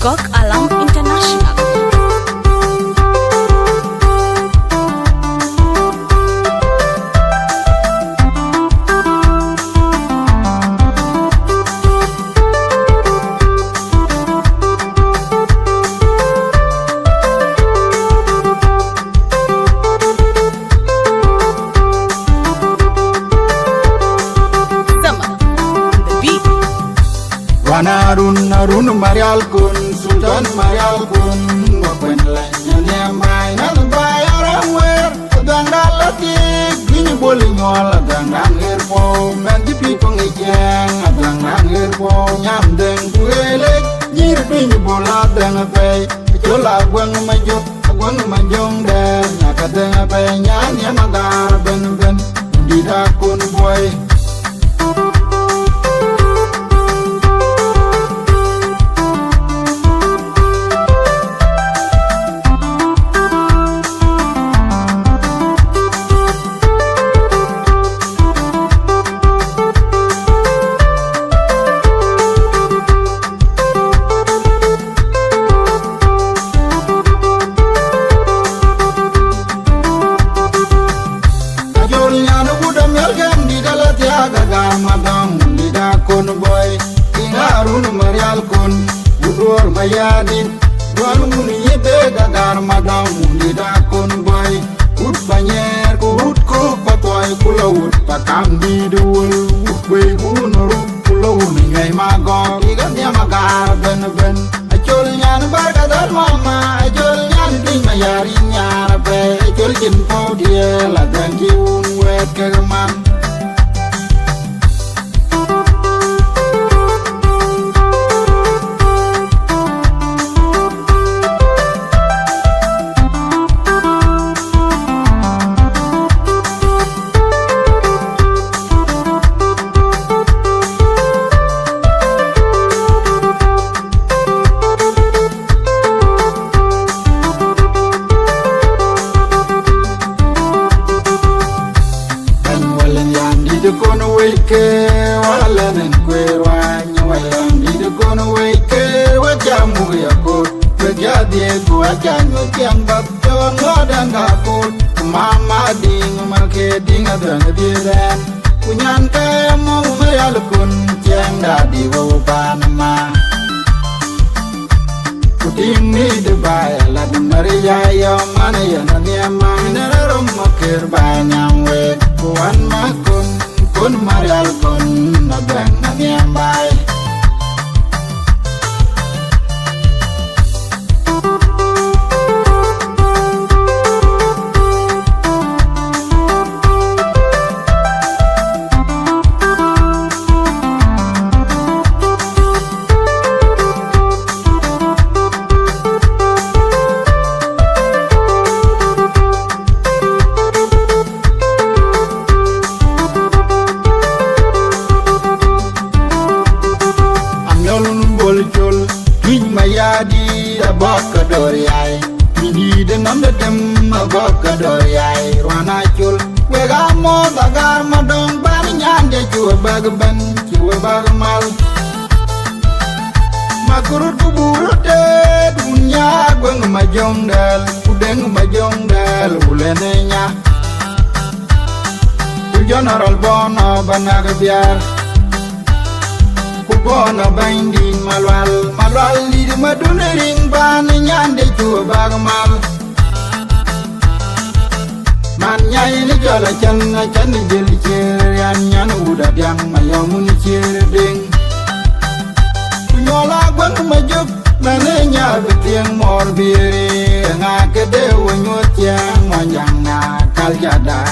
Gok Alam International. Arun Marial kun Sultan Marial kun Wapen lanya nyamai nan bayar wer Gang dalati gini boleh nyol Gang dangir po Menti pipeng ijeng Gang dangir po Nyam deng kuelek Nyir bini bola deng pey Cola gwang majuk Gwang majong deng Nyaka deng pey Nyanyi magar ben ben Didakun boy Madam Lida kon boy Ingarun Marial kon Budur mayadin Dual muni yebe gagar Madam Lida kon boy Ut banyer ku ut ko patoy kula ut pakam di dul Ut kwe unuru kula uni ngay magog Igan ya magar ben ben Achol nyan barkadar mama Achol nyan ding mayari nyan pe Achol kin po die Ladang ki un wet kegeman Kono weke wala nen kwerwa nyawala ndi kono weke wajamu yakot wajadie ko wajanyo kiamba ngoda ngako mama ding marke ding adang diren kunyan kaya mo mayal kun tiang dadi wo panama kuting ni de baya la maria ya mana ya nanyama nerom makir banyang we kuan makun kun Marial kun nabang nanyambay Mayadi abaka doriai Midi de namde dem abaka doriai Rwana chul Wega mo dagar madong bani nyande chua bagban Chua bagmal Makurut kuburute Dunya gweng majong del Udeng majong del Ulenenya Ujonaral bono banaga biar Kubono binding malwal Malwal di madune ring ban nyande chua bagmal Man nyai ni jala chan ni jeli cher yan nyan uda diang mayamun cher ding Kunyola gwang majuk mane nya betiang mor biri ngake de wonyot yang manyang na kal jada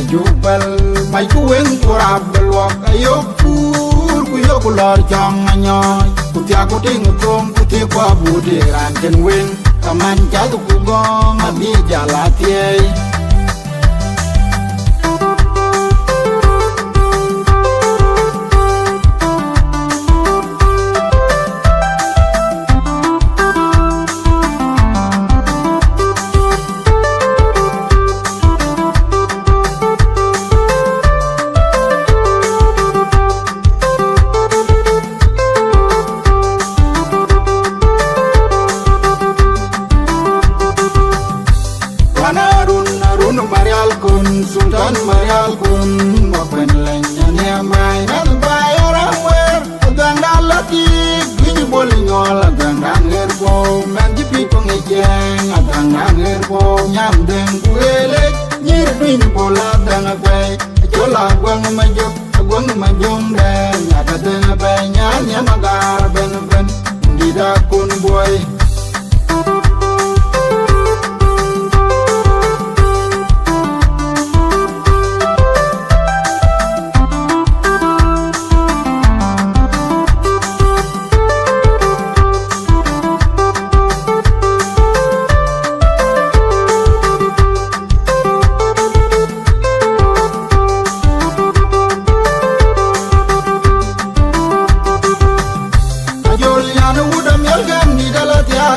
jubal mai kueng kurab belwak ayoku Kuyo kulor chong anyoy Kutia kuting utong kutia kwa budi ranken wing Kaman jatuh kugong abi jalatiay magar ben ben Dida kun boy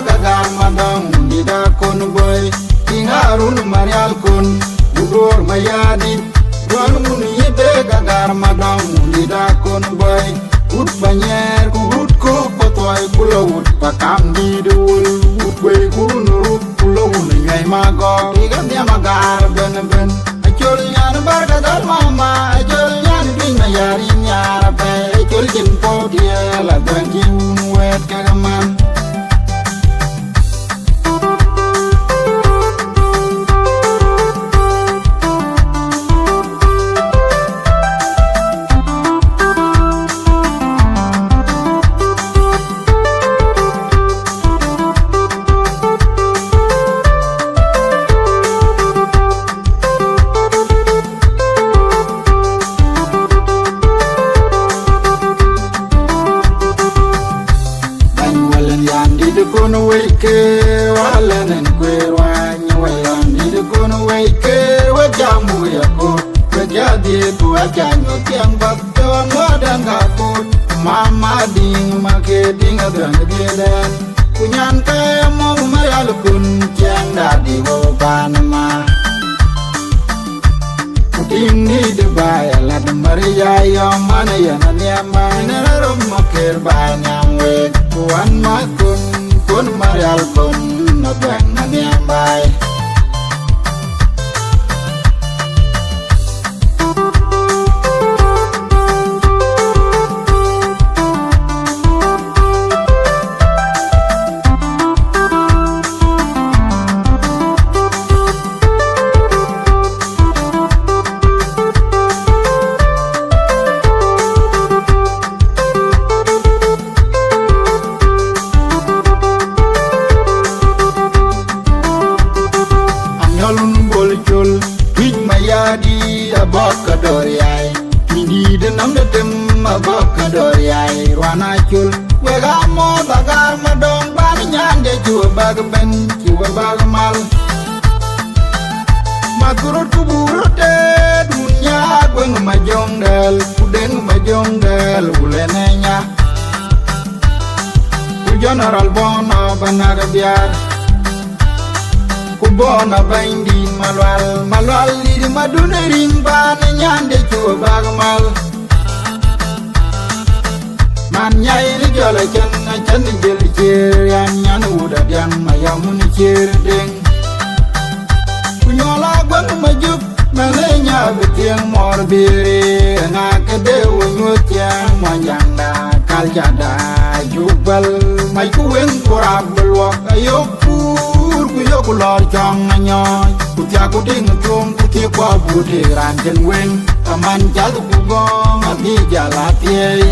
gagar madam dida kon boy ingarun marial kon budur mayadi wan mun yebe gagar madam dida kon boy ut banyer ku ut ko potoy kulawut pakam didul ut boy kunu kulawun ngay mago diga dia magar ben ben achol yan barka dal mama achol yan bin mayari nyara pe achol kin po dia la dangi wet kagaman kono weke wala nen kwerwa nyawala ndi kono weke wajamu yako wajadi tu wajanyo tiang bakto nwadanga ko mama ding make ding adang diedan kunyan kaya mo mayal kun tiang dadi wo panama ding ni de baya la de maria yo mana ya na nyama na rom maker banyam we kuan makun kun marial kun na bang na niambay di abaka doriai Kindi de nam de tem abaka doriai Rwana chul wega mo bagar madong bani nyande chua bag ben chua bag mal Makurut kuburut de dunya gweng majong del Kudeng majong del ulenenya Ku general bono banaga biar Kubona baindi malwal di maduna ring ban nyande chua bagmal man nyai ni jola chan jel cher yan nyan uda yang mayamun cher deng kunyola gwang majuk malenya betiang mor bire nga kede wonyutiang manyanda kaljada jubal mai kuwen kurabel wak ayoku ku lor chong nyoy ku tia ku ding chung ku ti kwa bu de ran jen wen taman jal ku gong abi jala tie